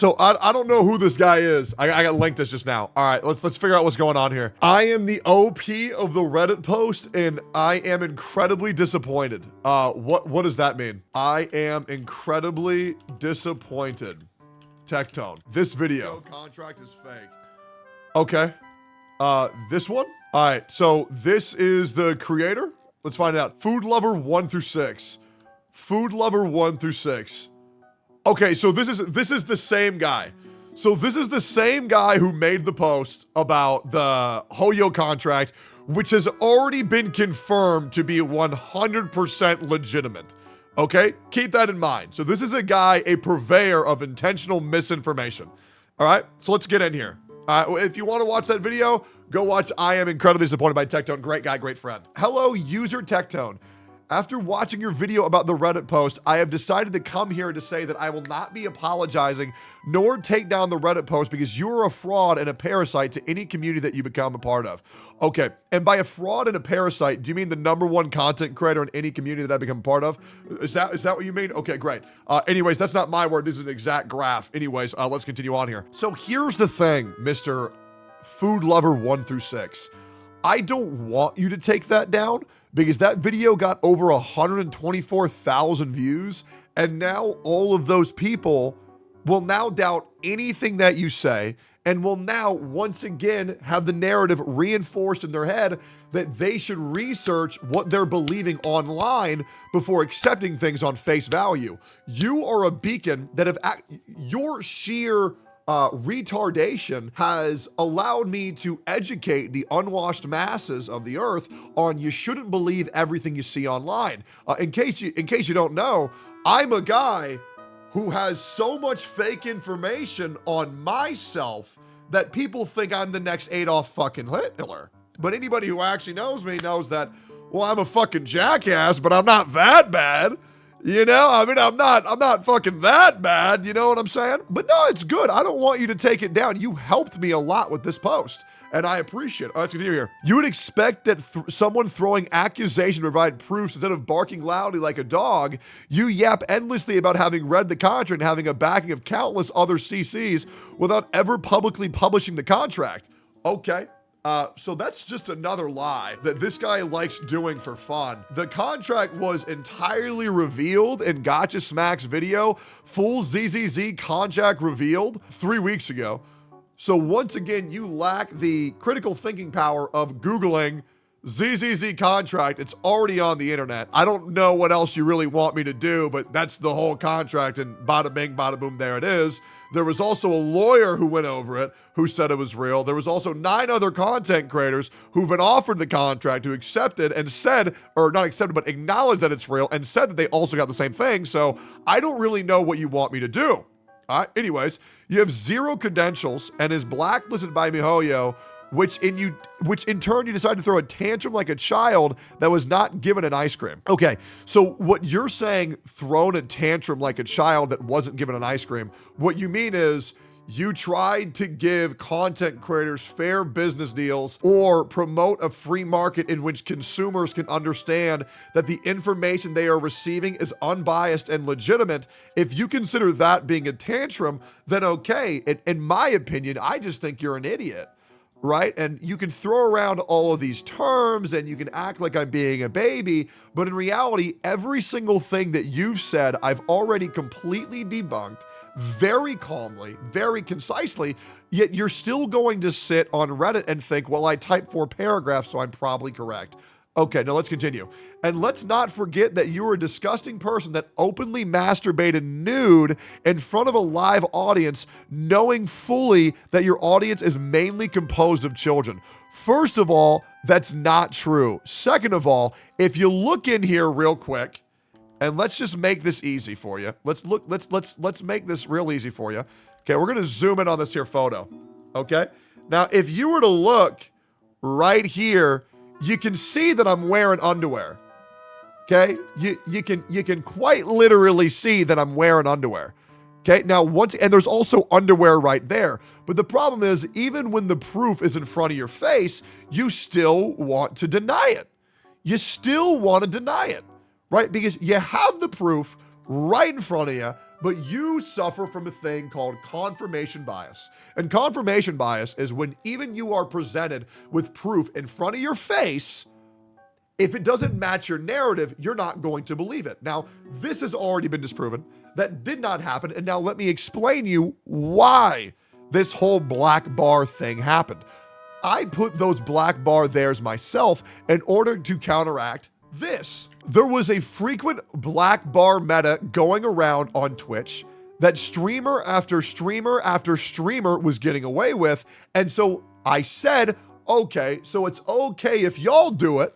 So I don't know who this guy is. I got linked this just now. All right, let's figure out what's going on here. I am the OP of the Reddit post, and I am incredibly disappointed. What does that mean? I am incredibly disappointed. Tectone. This video contract is fake. Okay. This one? All right, so this is the creator. Let's find out. Food Lover 1 through 6. Food Lover 1 through 6. Okay, so this is the same guy. So this is the same guy who made the post about the Hoyo contract, which has already been confirmed to be 100% legitimate. Okay, keep that in mind. So this is a guy, a purveyor of intentional misinformation. All right, so let's get in here. If you want to watch that video, go watch I Am Incredibly Disappointed by Tectone. Great guy, great friend. Hello, user Tectone. After watching your video about the Reddit post, I have decided to come here to say that I will not be apologizing nor take down the Reddit post because you are a fraud and a parasite to any community that you become a part of. Okay, and by a fraud and a parasite, do you mean the #1 content creator in any community that I become a part of? Is that what you mean? Okay, great. Anyways, that's not my word. This is an exact graph. Anyways, let's continue on here. So here's the thing, Mr. Food Lover 1 through 6. I don't want you to take that down because that video got over 124,000 views, and now all of those people will now doubt anything that you say and will now once again have the narrative reinforced in their head that they should research what they're believing online before accepting things on face value. You are a beacon that your sheer retardation has allowed me to educate the unwashed masses of the earth on you shouldn't believe everything you see online. In case you don't know, I'm a guy who has so much fake information on myself that people think I'm the next Adolf fucking Hitler. But anybody who actually knows me knows that, well, I'm a fucking jackass, but I'm not that bad. You know, I mean, I'm not fucking that bad, you know what I'm saying? But no, it's good. I don't want you to take it down. You helped me a lot with this post, and I appreciate it. All right, let's continue here. You would expect that someone throwing accusation to provide proofs instead of barking loudly like a dog. You yap endlessly about having read the contract and having a backing of countless other CCs without ever publicly publishing the contract. Okay. So that's just another lie that this guy likes doing for fun. The contract was entirely revealed in Gotcha Smack's video, full ZZZ contract revealed 3 weeks ago. So once again, you lack the critical thinking power of Googling ZZZ contract. It's already on the internet. I don't know what else you really want me to do, but that's the whole contract, and bada bing, bada boom, there it is. There was also a lawyer who went over it, who said it was real. There was also 9 other content creators who've been offered the contract, who accepted and said, or not accepted, but acknowledged that it's real and said that they also got the same thing. So I don't really know what you want me to do. All right. Anyways, you have 0 credentials and is blacklisted by MiHoYo, which in turn you decided to throw a tantrum like a child that was not given an ice cream. Okay, so what you're saying, thrown a tantrum like a child that wasn't given an ice cream, what you mean is you tried to give content creators fair business deals or promote a free market in which consumers can understand that the information they are receiving is unbiased and legitimate. If you consider that being a tantrum, then okay, in my opinion, I just think you're an idiot. Right? And you can throw around all of these terms and you can act like I'm being a baby, but in reality, every single thing that you've said, I've already completely debunked very calmly, very concisely, yet you're still going to sit on Reddit and think, well, I typed 4 paragraphs, so I'm probably correct. Okay, now let's continue. And let's not forget that you were a disgusting person that openly masturbated nude in front of a live audience, knowing fully that your audience is mainly composed of children. First of all, that's not true. Second of all, if you look in here real quick, and let's just make this easy for you. Let's make this real easy for you. Okay, we're gonna zoom in on this here photo. Okay? Now, if you were to look right here, you can see that I'm wearing underwear. Okay? You can quite literally see that I'm wearing underwear. Okay? Now and there's also underwear right there. But the problem is, even when the proof is in front of your face, you still want to deny it. You still want to deny it, right? Because you have the proof right in front of you, but you suffer from a thing called confirmation bias. And confirmation bias is when even you are presented with proof in front of your face, if it doesn't match your narrative, you're not going to believe it. Now, this has already been disproven. That did not happen. And now let me explain you why this whole black bar thing happened. I put those black bar theirs myself in order to counteract this. There was a frequent black bar meta going around on Twitch that streamer after streamer after streamer was getting away with. And so I said, okay, so it's okay if y'all do it,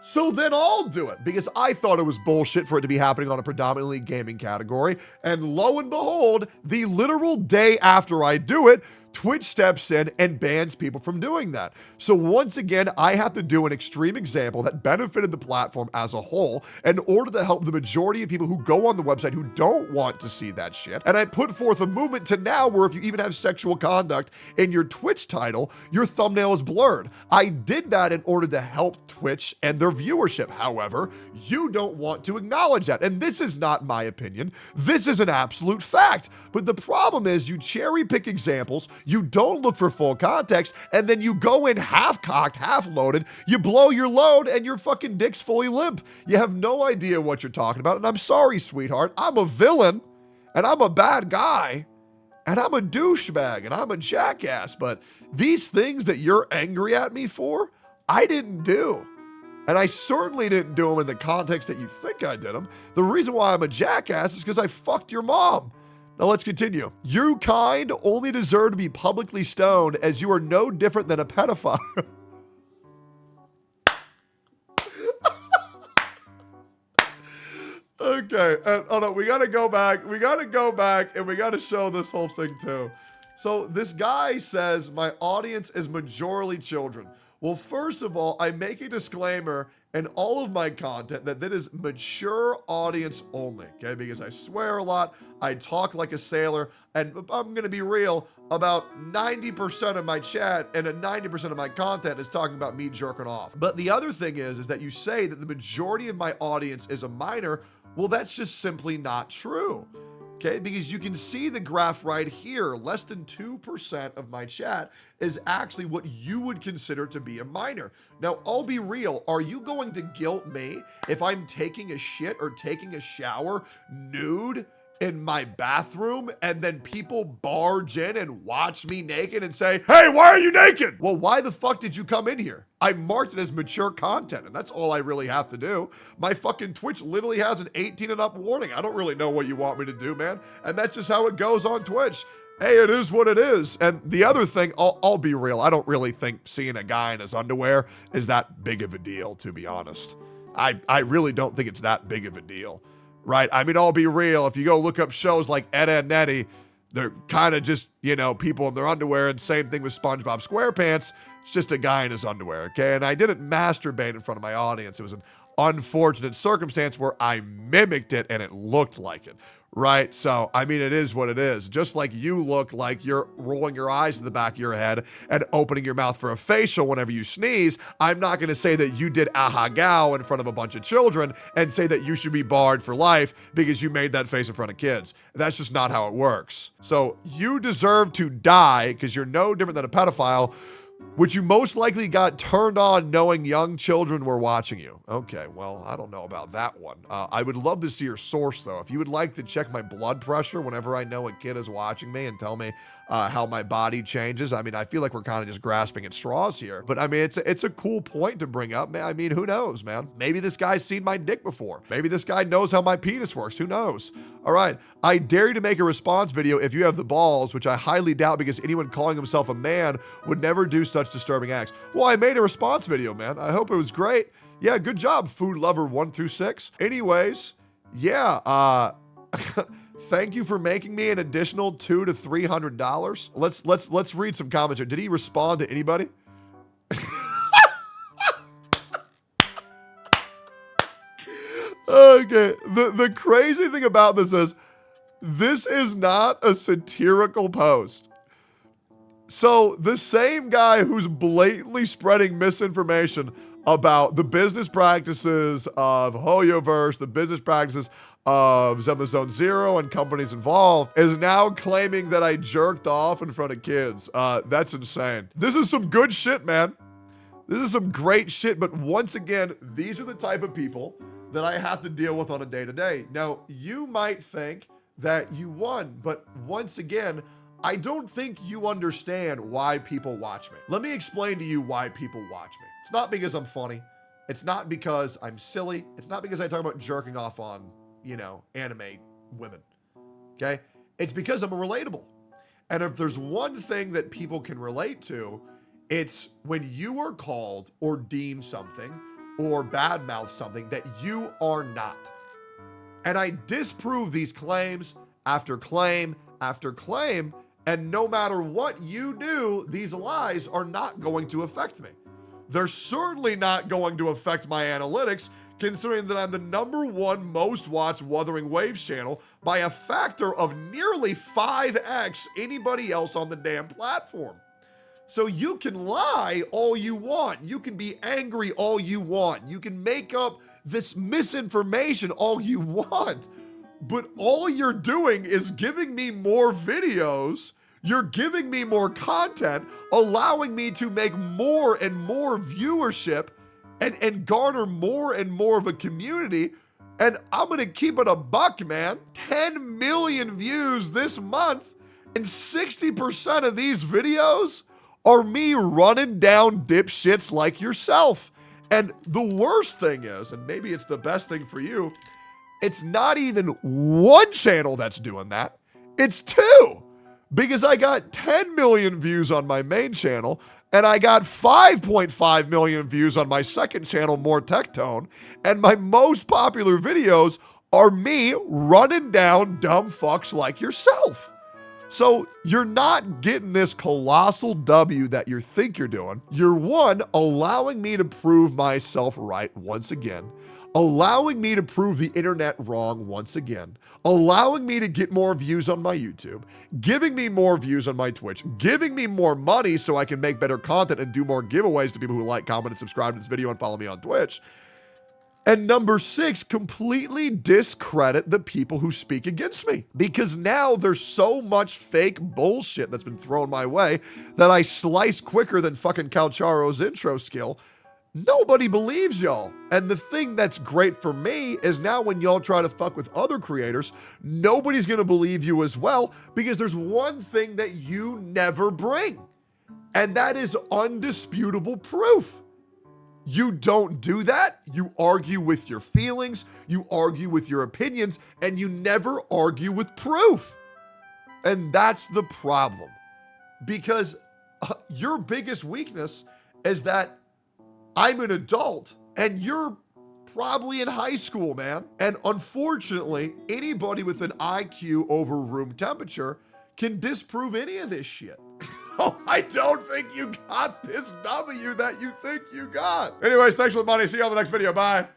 so then I'll do it, because I thought it was bullshit for it to be happening on a predominantly gaming category. And lo and behold, the literal day after I do it, Twitch steps in and bans people from doing that. So once again, I have to do an extreme example that benefited the platform as a whole in order to help the majority of people who go on the website who don't want to see that shit. And I put forth a movement to now where if you even have sexual conduct in your Twitch title, your thumbnail is blurred. I did that in order to help Twitch and their viewership. However, you don't want to acknowledge that. And this is not my opinion. This is an absolute fact. But the problem is you cherry pick examples, you don't look for full context, and then you go in half-cocked, half-loaded, you blow your load, and your fucking dick's fully limp. You have no idea what you're talking about, and I'm sorry, sweetheart. I'm a villain, and I'm a bad guy, and I'm a douchebag, and I'm a jackass, but these things that you're angry at me for, I didn't do. And I certainly didn't do them in the context that you think I did them. The reason why I'm a jackass is because I fucked your mom. Now let's continue. You kind only deserve to be publicly stoned, as you are no different than a pedophile. Okay, hold on, we gotta go back. We gotta go back and we gotta show this whole thing too. So this guy says, my audience is majorly children. Well, first of all, I make a disclaimer in all of my content that is mature audience only, okay? Because I swear a lot, I talk like a sailor, and I'm gonna be real, about 90% of my chat and 90% of my content is talking about me jerking off. But the other thing is that you say that the majority of my audience is a minor. Well, that's just simply not true. Okay, because you can see the graph right here. Less than 2% of my chat is actually what you would consider to be a minor. Now, I'll be real. Are you going to guilt me if I'm taking a shit or taking a shower nude in my bathroom and then people barge in and watch me naked and say, hey, why are you naked? Well, why the fuck did you come in here? I marked it as mature content, and that's all I really have to do. My fucking Twitch literally has an 18 and up warning. I don't really know what you want me to do, man. And that's just how it goes on Twitch. Hey, it is what it is. And the other thing, I'll be real. I don't really think seeing a guy in his underwear is that big of a deal, to be honest. I really don't think it's that big of a deal. Right? I mean, I'll be real. If you go look up shows like Ed and Nettie, they're kind of just, you know, people in their underwear, and same thing with SpongeBob SquarePants. It's just a guy in his underwear, okay? And I didn't masturbate in front of my audience. It was an unfortunate circumstance where I mimicked it and it looked like it, right? So, I mean, it is what it is. Just like you look like you're rolling your eyes to the back of your head and opening your mouth for a facial whenever you sneeze, I'm not going to say that you did aha gow in front of a bunch of children and say that you should be barred for life because you made that face in front of kids. That's just not how it works. So you deserve to die because you're no different than a pedophile, which you most likely got turned on knowing young children were watching you. Okay, well, I don't know about that one. I would love to see your source, though. If you would like to check my blood pressure whenever I know a kid is watching me and tell me how my body changes. I mean, I feel like we're kind of just grasping at straws here. But, I mean, it's a cool point to bring up, man. I mean, who knows, man? Maybe this guy's seen my dick before. Maybe this guy knows how my penis works. Who knows? All right. I dare you to make a response video if you have the balls, which I highly doubt because anyone calling himself a man would never do such disturbing acts. Well, I made a response video, man. I hope it was great. Yeah, good job, food lover 1 through 6. Anyways, yeah, thank you for making me an additional $200 to $300. Let's read some comments here. Did he respond to anybody? Okay, the crazy thing about this is not a satirical post. So the same guy who's blatantly spreading misinformation about the business practices of HoYoverse, the business practices of Zenless Zone Zero and companies involved, is now claiming that I jerked off in front of kids. That's insane. This is some good shit, man. This is some great shit, but once again, these are the type of people that I have to deal with on a day-to-day. Now, you might think that you won, but once again, I don't think you understand why people watch me. Let me explain to you why people watch me. It's not because I'm funny. It's not because I'm silly. It's not because I talk about jerking off on, you know, anime women, okay? It's because I'm relatable. And if there's one thing that people can relate to, it's when you are called or deemed something or badmouth something that you are not. And I disprove these claims after claim after claim, and no matter what you do, these lies are not going to affect me. They're certainly not going to affect my analytics, considering that I'm the #1 most watched Wuthering Waves channel by a factor of nearly 5x anybody else on the damn platform. So you can lie all you want. You can be angry all you want. You can make up this misinformation all you want. But all you're doing is giving me more videos. You're giving me more content, allowing me to make more and more viewership and garner more and more of a community. And I'm going to keep it a buck, man. 10 million views this month, and 60% of these videos are me running down dipshits like yourself. And the worst thing is, and maybe it's the best thing for you, it's not even one channel that's doing that. It's two. Because I got 10 million views on my main channel, and I got 5.5 million views on my second channel, More Tectone, and my most popular videos are me running down dumb fucks like yourself. So you're not getting this colossal W that you think you're doing. You're one, allowing me to prove myself right once again, allowing me to prove the internet wrong once again, allowing me to get more views on my YouTube, giving me more views on my Twitch, giving me more money so I can make better content and do more giveaways to people who like, comment, and subscribe to this video and follow me on Twitch. And #6, completely discredit the people who speak against me, because now there's so much fake bullshit that's been thrown my way that I slice quicker than fucking Calcharo's intro skill. Nobody believes y'all. And the thing that's great for me is now when y'all try to fuck with other creators, nobody's gonna believe you as well, because there's one thing that you never bring, and that is undisputable proof. You don't do that. You argue with your feelings, you argue with your opinions, and you never argue with proof. And that's the problem, because your biggest weakness is that I'm an adult and you're probably in high school, man. And unfortunately, anybody with an IQ over room temperature can disprove any of this shit. Oh, I don't think you got this W that you think you got. Anyways, thanks for the money. See you on the next video. Bye.